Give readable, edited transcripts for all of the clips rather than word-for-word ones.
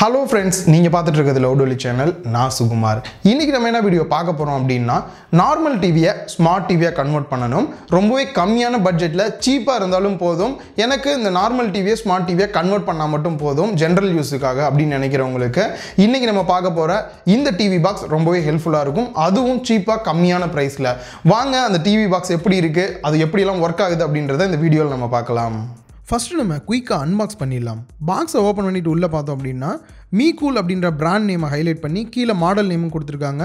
Hello friends, நீங்க பார்த்துட்டு இருக்கிறது லவுடோலி சேனல். நான் சுகுமார். இன்னைக்கு நம்ம என்ன வீடியோ பார்க்க போறோம் அப்படினா நார்மல் டிவியை ஸ்மார்ட் டிவியா கன்வர்ட் பண்ணனும். ரொம்பவே கம்மியான பட்ஜெட்ல சீப்பா இருந்தாலும் போதும். எனக்கு இந்த நார்மல் டிவியை ஸ்மார்ட் டிவியா கன்வர்ட் பண்ணா மட்டும் போதும் ஜெனரல் யூஸ்க்காக அப்படி நினைக்கிறவங்களுக்கு இன்னைக்கு நம்ம பார்க்க போற இந்த டிவி பாக்ஸ் ரொம்பவே ஹெல்ப்ஃபுல்லா இருக்கும். அதுவும் சீப்பா கம்மியான பிரைஸ்ல. வாங்க அந்த டிவி பாக்ஸ் எப்படி இருக்கு, அது எப்படி எல்லாம் வர்க் ஆகுது அப்படின்றத இந்த வீடியோல நம்ம பார்க்கலாம். ஃபர்ஸ்ட் நம்ம குயிக்காக அன்பாக்ஸ் பண்ணிடலாம். பாக்ஸை ஓப்பன் பண்ணிட்டு உள்ளே பார்த்தோம் அப்படின்னா மீகூல் அப்படின்ற பிராண்ட் நேமை ஹைலைட் பண்ணி கீழே மாடல் நேமும் கொடுத்துருக்காங்க.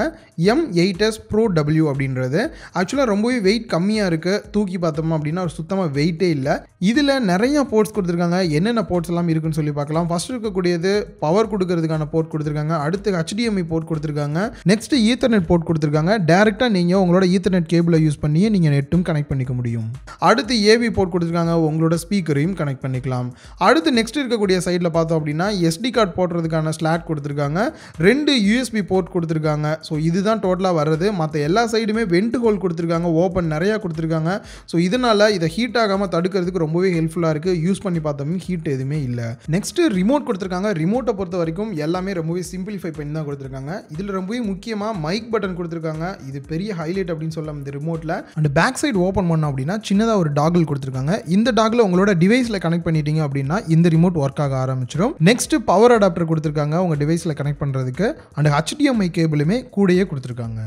M8S Pro W அப்படின்றது ஆக்சுவலாக ரொம்பவே வெயிட் கம்மியாக இருக்குது. தூக்கி பார்த்தோம் அப்படின்னா ஒரு சுத்தமாக வெயிட்டே இல்லை. இதில் நிறைய போர்ட்ஸ் கொடுத்துருக்காங்க. என்னென்ன போர்ட்ஸ் எல்லாம் இருக்குன்னு சொல்லி பார்க்கலாம். ஃபர்ஸ்ட் இருக்கக்கூடியது பவர் கொடுக்கறதுக்கான போர்ட் கொடுத்துருக்காங்க. அடுத்து HDMI போர்ட் கொடுத்துருக்காங்க. நெக்ஸ்ட் ஈத்தர்நெட் போர்ட் கொடுத்துருக்காங்க. டேரெக்டாக நீங்கள் உங்களோட ஈத்தர்நெட் கேபிளை யூஸ் பண்ணி நீங்கள் நெட்டும் கனெக்ட் பண்ணிக்க முடியும். அடுத்து AV போர்ட் கொடுத்துருக்காங்க. உங்களோட ஸ்பீக்கரையும் கனெக்ட் பண்ணிக்கலாம். அடுத்து நெக்ஸ்ட் இருக்கக்கூடிய சைடில் பார்த்தோம் அப்படின்னா SD கார்டு போடுறதுக்கான ஸ்லாட் கொடுத்துருக்காங்க. 2 USB போர்ட் கொடுத்துருக்காங்க. ஸோ இதுதான் டோட்டலாக வர்றது. மற்ற எல்லா சைடுமே வெண்ட் ஹோல் கொடுத்துருக்காங்க. ஓப்பன் நிறையா கொடுத்துருக்காங்க. ஸோ இதனால் இதை ஹீட் ஆகாமல் தடுக்கிறதுக்கு ரொம்பவே ஹெல்ப்ஃபுல்லாக இருக்குது. யூஸ் பண்ணி பார்த்தோம் ஹீட் எதுவுமே இல்லை. நெக்ஸ்ட்டு ரிமோட் கொடுத்துருக்காங்க. ரிமோட்டை பொறுத்த வரைக்கும் எல்லாமே ரொம்பவே சிம்பிளிஃபை பண்ணி தான் கொடுத்துருக்காங்க. இதில் ரொம்பவே முக்கியமாக மைக் பட்டன் கொடுத்துருக்காங்க. இது பெரிய ஹைலைட் அப்படின்னு சொல்லலாம் இந்த ரிமோட்டில். அண்ட் பேக் சைடு ஓப்பன் பண்ணோம் அப்படின்னா சின்னதாக ஒரு டாகிள் கொடுத்துருக்காங்க. இந்த டாகில் உங்களோட டிவைஸில் கனெக்ட் பண்ணிட்டீங்க அப்படின்னா இந்த ரிமோட் ஒர்க் ஆக ஆரம்பிச்சிடும். நெக்ஸ்ட் பவர் அடாப்டர் கொடுத்துருக்காங்க உங்க டிவைஸில் கனெக்ட் பண்ணுறதுக்கு. அண்ட் HDMI கேபிளுமே கூடயே கொடுத்துருக்காங்க.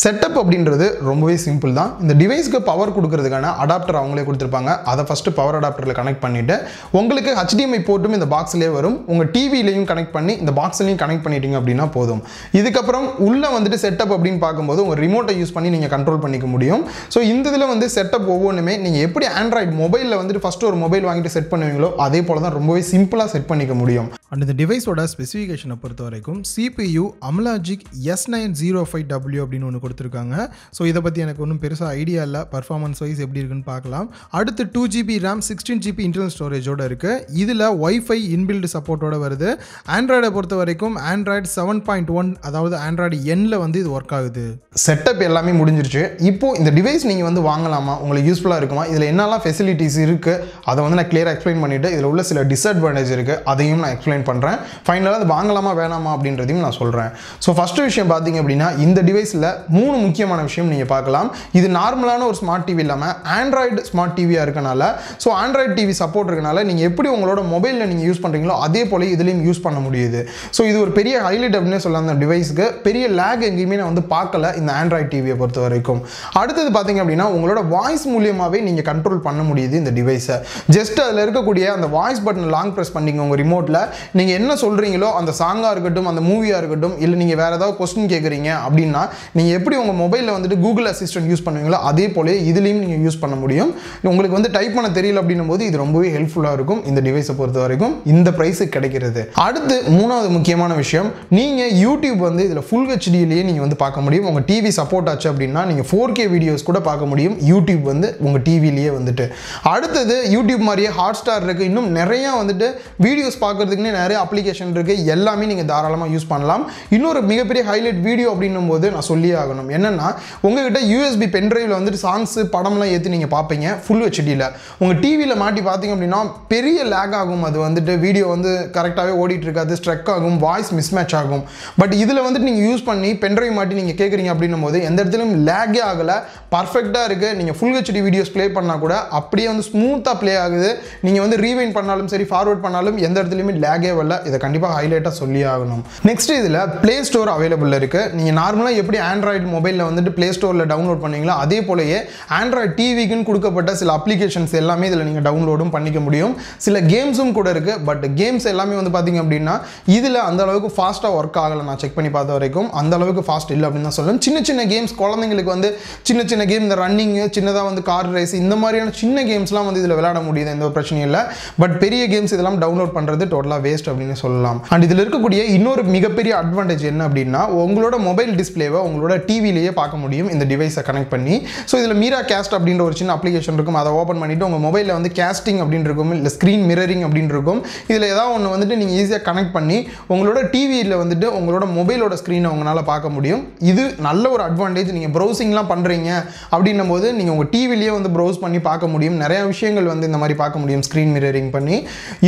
செட்டப் அப்படின்றது ரொம்பவே சிம்பிள் தான். இந்த டிவைஸ்க்கு பவர் கொடுக்கறதுக்கான அடாப்டர் அவங்களே கொடுத்துருப்பாங்க. அதை ஃபர்ஸ்ட் பவர் அடாப்டரில் கனெக்ட் பண்ணிவிட்டு உங்களுக்கு HDMI போர்ட்டும் இந்த பாக்ஸ்லேயே வரும். உங்கள் டிவிலையும் கனெக்ட் பண்ணி இந்த பாக்ஸ்லையும் கனெக்ட் பண்ணிட்டீங்க அப்படின்னா போதும். இதுக்கப்புறம் உள்ளே வந்துட்டு செட்டப் அப்படின்னு பார்க்கும்போது உங்கள் ரிமோட்டை யூஸ் பண்ணி நீங்கள் கண்ட்ரோல் பண்ணிக்க முடியும். ஸோ இந்த இதில் வந்து செட்டப் ஒவ்வொன்றுமே நீங்கள் எப்படி ஆண்ட்ராய்டு மொபைலில் வந்துட்டு ஃபஸ்ட்டு ஒரு மொபைல் வாங்கிட்டு செட் பண்ணுவீங்களோ அதே போல் தான் ரொம்பவே சிம்பிளாக செட் பண்ணிக்க முடியும். அண்ட் இந்த டிவைஸோட ஸ்பெசிஃபிகேஷனை பொறுத்த வரைக்கும் CPU Amlogic S905W அப்படின்னு ஒன்று கொடுத்துருக்காங்க. ஸோ இதை பற்றி எனக்கு ஒன்றும் பெருசாக ஐடியா இல்லை. பர்ஃபார்மன்ஸ் வைஸ் எப்படி இருக்குன்னு பார்க்கலாம். அடுத்து 2GB RAM 16GB இன்டர்னல் ஸ்டோரேஜோட இருக்குது. இதில் Wi-Fi இன்பில்டு சப்போர்ட்டோட வருது. ஆண்ட்ராய்டை பொறுத்த வரைக்கும் ஆண்ட்ராய்டு 7.1 அதாவது ஆண்ட்ராய்டு Nல வந்து இது ஒர்க் ஆகுது. செட்டப் எல்லாமே முடிஞ்சிருச்சு. இப்போது இந்த டிவைஸ் நீங்கள் வந்து வாங்கலாமா, உங்களுக்கு யூஸ்ஃபுல்லாக இருக்குமா, இதில் என்னெல்லாம் ஃபெசிலிட்டிஸ் இருக்குது அதை வந்து நான் கிளியராக எக்ஸ்பிளைன் பண்ணிவிட்டு இதில் உள்ள சில டிஸ்அட்வான்டேஜ் இருக்குது அதையும் நான் எக்ஸ்பிளைன் பண்ணுறேன். ஃபைனலாக அது வாங்கலாமா வேணாமா அப்படின்றதையும் நான் சொல்கிறேன். ஸோ ஃபஸ்ட்டு விஷயம் பார்த்தீங்க அப்படின்னா இந்த டிவைஸில் 3 முக்கியமான விஷயம் நீங்கள் பார்க்கலாம். இது நார்மலான ஒரு ஸ்மார்ட் டிவி இல்லாமல் ஆண்ட்ராய்டு ஸ்மார்ட் டிவியாக இருக்கனால, ஸோ ஆண்ட்ராய்டு டிவி சப்போர்ட் இருக்கனால நீங்கள் எப்படி உங்களோட மொபைலில் நீங்கள் யூஸ் பண்ணுறீங்களோ அதே போல் இதுலேயும் யூஸ் பண்ண முடியுது. ஸோ இது ஒரு பெரிய ஹைலைட் அப்படின்னு சொல்லலாம். அந்த டிவைஸுக்கு பெரிய லேக் எங்கேயுமே நான் வந்து பார்க்கல இந்த ஆண்ட்ராய்டு டிவியை பொறுத்த வரைக்கும். அடுத்தது பார்த்தீங்க அப்படின்னா உங்களோட வாய்ஸ் மூலியமாகவே நீங்கள் கண்ட்ரோல் பண்ண முடியுது இந்த டிவைஸை. ஜஸ்ட் அதில் இருக்கக்கூடிய அந்த வாய்ஸ் பட்டன் லாங் ப்ரெஸ் பண்ணிங்க உங்கள் ரிமோட்டில் நீங்கள் என்ன சொல்கிறீங்களோ அந்த சாங்காக இருக்கட்டும் அந்த மூவியாக இருக்கட்டும் இல்லை நீங்கள் வேறு ஏதாவது கொஸ்டின் கேட்குறீங்க அப்படின்னா நீங்கள் எப்படி உங்கள் மொபைலில் வந்துட்டு கூகுள் அசிஸ்டன்ட் யூஸ் பண்ணுவீங்களோ அதே போல இதுலேயும் நீங்கள் யூஸ் பண்ண முடியும். உங்களுக்கு வந்து டைப் பண்ண தெரியல அப்படின்னும் போது இது ரொம்பவே ஹெல்ப்ஃபுல்லாக இருக்கும் இந்த டிவைஸை பொறுத்த வரைக்கும் இந்த ப்ரைஸுக்கு கிடைக்கிறது. அடுத்து 3வது முக்கியமான விஷயம், நீங்கள் யூடியூப் வந்து இதில் ஃபுல் ஹெச்டியிலேயே நீங்கள் வந்து பார்க்க முடியும். உங்கள் டிவி சப்போர்ட் ஆச்சு அப்படின்னா நீங்கள் 4K வீடியோஸ் கூட பார்க்க முடியும் யூடியூப் வந்து உங்கள் டிவிலேயே வந்துட்டு. அடுத்தது யூடியூப் மாதிரியே ஹாட்ஸ்டார் இருக்குது. இன்னும் நிறையா வந்துட்டு வீடியோஸ் பார்க்குறதுக்குன்னு நிறைய அப்ளிகேஷன் இருக்குது. எல்லாமே நீங்கள் தாராளமாக யூஸ் பண்ணலாம். இன்னொரு மிகப்பெரிய ஹைலைட் வீடியோ அப்படின்னும் போது நான் சொல்லியே ஆகணும். என்னென்னா உங்ககிட்ட USB பென்ட்ரைவில் வந்துட்டு சாங்ஸு படம்லாம் ஏற்றி நீங்கள் பார்ப்பீங்க ஃபுல் ஹெச்டியில். உங்கள் டிவியில் மாட்டி பார்த்தீங்க அப்படின்னா பெரிய லேக் ஆகும். அது வந்துட்டு வீடியோ வந்து கரெக்டாகவே ஓடிட்டு இருக்காது, ஸ்ட்ரக் ஆகும், வாய்ஸ் மிஸ்மேட்ச் ஆகும். பட் இதில் வந்துட்டு நீங்கள் யூஸ் பண்ணி பென்ட்ரைவ் மாட்டி நீங்கள் கேட்குறீங்க அப்படின்னும் போது எந்த இடத்துலையும் லேக்கே ஆகலை, பர்ஃபெக்டாக இருக்குது. நீங்கள் ஃபுல் ஹெச்டி வீடியோஸ் ப்ளே பண்ணால் கூட அப்படியே வந்து ஸ்மூத்தாக ப்ளே ஆகுது. நீங்கள் வந்து ரீவைண்ட் பண்ணாலும் சரி ஃபார்வர்ட் பண்ணாலும் எந்த இடத்துலையுமே லேகே வரல. இதை கண்டிப்பாக ஹைலைட்டாக சொல்லி ஆகணும். நெக்ஸ்ட் இதில் ப்ளே ஸ்டோர் அவைலபிள் இருக்குது. நீங்கள் நார்மலாக எப்படி ஆண்ட்ராய்டு மொபைலில் வந்துட்டு ப்ளே ஸ்டோரில் டவுன்லோட் பண்ணீங்களோ அதே போலயே ஆண்ட்ராய்டு டிவிக்குன்னு கொடுக்கப்பட்ட சில அப்ளிகேஷன்ஸ் எல்லாமே இதில் நீங்கள் டவுன்லோடும் பண்ணிக்க முடியும். சில கேம்ஸும் கூட இருக்குது. பட் கேம்ஸ் எல்லாமே வந்து பார்த்தீங்க அப்படின்னா இதில் அந்த அளவுக்கு ஃபாஸ்ட்டாக ஒர்க் ஆகலை. நான் செக் பண்ணி பார்த்த வரைக்கும் அந்த அளவுக்கு ஃபாஸ்ட் இல்லை அப்படின்னு தான் சொல்லணும். சின்ன சின்ன கேம்ஸ் குழந்தைங்களுக்கு வந்து சின்ன சின்ன கேம் இந்த ரன்னிங்கு சின்னதாக வந்து கார் ரேஸ் இந்த மாதிரியான சின்ன கேம்ஸ்லாம் வந்து இதில் விளையாட முடியுது, எந்த ஒரு பிரச்சனையும் இல்லை. பட் பெரிய கேம்ஸ் இதெல்லாம் டவுன்லோட் பண்ணுறது டோட்டலாக வேஸ்ட் அப்படின்னு சொல்லலாம். அண்ட் இதில் இருக்கக்கூடிய இன்னொரு மிகப்பெரிய அட்வான்டேஜ் என்ன அப்படின்னா உங்களோட மொபைல் டிஸ்பிளேவை உங்களோட டிவிலேயே பார்க்க முடியும் இந்த டிவைஸை கனெக்ட் பண்ணி. ஸோ இதில் மீரா கேஸ்ட் அப்படின்ற ஒரு சின்ன அப்ளிகேஷன் இருக்கும். அதை ஓப்பன் பண்ணிவிட்டு உங்கள் மொபைலில் வந்து கேஸ்டிங் அப்படின்னு இருக்கும், இல்லை ஸ்க்ரீன் மிரரிங் அப்படின்னு இருக்கும். இதில் ஏதாவது ஒன்று வந்துட்டு நீங்கள் ஈஸியாக கனெக்ட் பண்ணி உங்களோட டிவியில் வந்துட்டு உங்களோட மொபைலோட ஸ்க்ரீனை உங்களால் பார்க்க முடியும். இது நல்ல ஒரு அட்வான்டேஜ். நீங்கள் ப்ரௌசிங்லாம் பண்ணுறீங்க அப்படின்னும் போது நீங்கள் உங்கள் டிவிலேயே வந்து ப்ரௌஸ் பண்ணி பார்க்க முடியும். நிறையா விஷயங்கள் வந்து இந்த மாதிரி பார்க்க முடியும் ஸ்க்ரீன் மிரரிங் பண்ணி.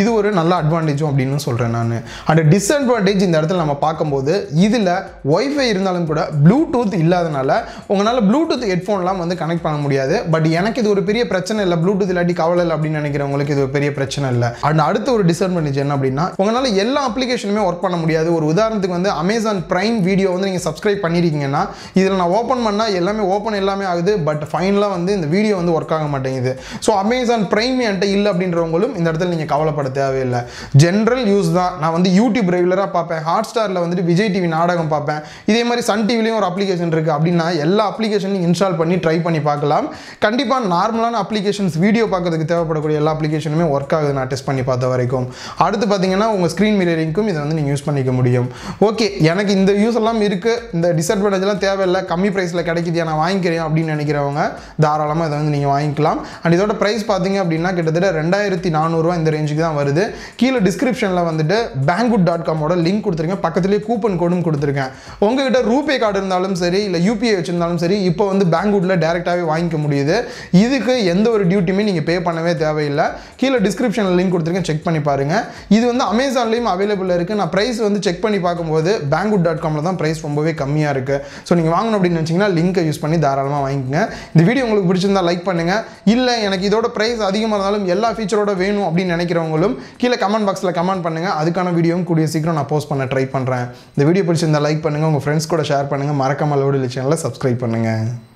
இது ஒரு நல்ல அட்வான்டேஜும் அப்படின்னு சொல்கிறேன் நான். அண்ட் டிஸ்அட்வான்டேஜ் இந்த இடத்துல நம்ம பார்க்கும்போது இதில் ஒய்ஃபை இருந்தாலும் கூட ப்ளூடூத் இல்லாதனால உங்களால் ப்ளூடூத் ஹெட்ஃபோன்லாம் வந்து கனெக்ட் பண்ண முடியாது. பட் எனக்கு இது ஒரு பெரிய பிரச்சனை இல்லை, ப்ளூடூத் இல்லாட்டி கவலை இல்லை அப்படின்னு நினைக்கிறவங்களுக்கு இது ஒரு பெரிய பிரச்சனை இல்லை. அண்ட் அடுத்த ஒரு டிஸ்அட்வான்டேஜ் என்ன அப்படின்னா உங்களால் எல்லா அப்ளிகேஷனுமே ஒர்க் பண்ண முடியாது. ஒரு உதாரணத்துக்கு வந்து அமேசான் பிரைம் வீடியோ வந்து நீங்கள் சப்ஸ்கிரைப் பண்ணியிருக்கீங்கன்னா இதில் நான் ஓப்பன் பண்ணால் எல்லாமே ஆகுது, பட் ஃபைனலாக வந்து இந்த வீடியோ வந்து ஒர்க் ஆக மாட்டேங்குது. ஸோ அமேசான் பிரைம் என்கிட்ட இல்லை அப்படின்றவங்களும் இந்த இடத்துல நீங்கள் கவலைப்பட தேவையில்லை. ஜென்ரல் யூஸ் தான். நான் வந்து யூடியூப் ரெகுலராக பார்ப்பேன், ஹாட் ஸ்டாரில் வந்துட்டு விஜய் டிவி நாடகம் பார்ப்பேன், இதே மாதிரி சன் டிவிலையும் ஒரு அப்ளிகேஷன் இருக்குது அப்படின்னா எல்லா அப்ளிகேஷனையும் இன்ஸ்டால் பண்ணி ட்ரை பண்ணி பார்க்கலாம். கண்டிப்பாக நார்மலான அப்ளிகேஷன்ஸ் வீடியோ பார்க்கறதுக்கு தேவைப்படக்கூடிய எல்லா அப்ளிகேஷனுமே ஒர்க் ஆகுது நான் டெஸ்ட் பண்ணி பார்த்த வரைக்கும். அடுத்து பார்த்தீங்கன்னா உங்கள் ஸ்க்ரீன் மிரரிங்க்கும் இதை வந்து நீங்கள் யூஸ் பண்ணிக்க முடியும். ஓகே, எனக்கு இந்த யூஸ் எல்லாம் இருக்குது, இந்த டிஸ்அட்வான்டேஜ்லாம் தேவையில்லை, கம்மி ப்ரைஸில் கிடைக்குது, நான் வாங்கிக்கிறேன் அப்படின்னு நினைக்கிறவங்க தாராளமாக இதை வந்து நீங்கள் வாங்கிக்கலாம். அண்ட் இதோட ப்ரைஸ் பார்த்தீங்க அப்படின்னா கிட்டத்தட்ட 2400 இந்த ரேஞ்சுக்கு தான் வருது. கீழே டிஸ்கிரிப்ஷனில் வந்துட்டு banggood.com லிங்க் கொடுத்துருக்கேன், பக்கத்துலேயே கூப்பன் கோடும் கொடுத்துருக்கேன். உங்ககிட்ட ரூபே கார்டு இருந்தாலும் சரி இல்லை யூபிஐ வச்சிருந்தாலும் சரி இப்போ வந்து பேங்க்வுட்டில் டேரெக்டாகவே வாங்கிக்க முடியுது. இதுக்கு எந்த ஒரு டியூட்டியுமே நீங்கள் பே பண்ணவே தேவையில்லை. கீழே டிஸ்கிரிப்ஷனில் லிங்க் கொடுத்துருக்கேன், செக் பண்ணி பாருங்கள். இது வந்து அமேசான்லேயும் அவைலபிள் இருக்குது. நான் ப்ரைஸ் வந்து செக் பண்ணி பார்க்கும்போது banggood.com தான் ப்ரைஸ் ரொம்பவே கம்மியாக இருக்குது. ஸோ நீங்கள் வாங்கணும் அப்படின்னு நினச்சிங்கன்னா லிங்கை யூஸ் பண்ணி தாராளமாக வாங்கிக்கோங்க. இந்த வீடியோ உங்களுக்கு பிடிச்சிருந்தா லைக் பண்ணுங்கள். இல்லை எனக்கு இதோட ப்ரைஸ் அதிகமாக இருந்தாலும் எல்லா ஃபீச்சரோட வேணும் அப்படின்னு நினைக்கிறவங்களும் கீழே கமெண்ட் பாக்ஸில் கமெண்ட் பண்ணுங்கள். அதுக்கான வீடியோவும் கூடிய சீக்கிரம் நான் போஸ்ட் பண்ண ட்ரை பண்ணுறேன். இந்த வீடியோ பிடிச்சிருந்தா லைக் பண்ணுங்கள், உங்கள் ஃப்ரெண்ட்ஸ் கூட ஷேர் பண்ணுங்கள், மறக்காமல் லோடு சேனலை சப்ஸ்கிரைப் பண்ணுங்கள்.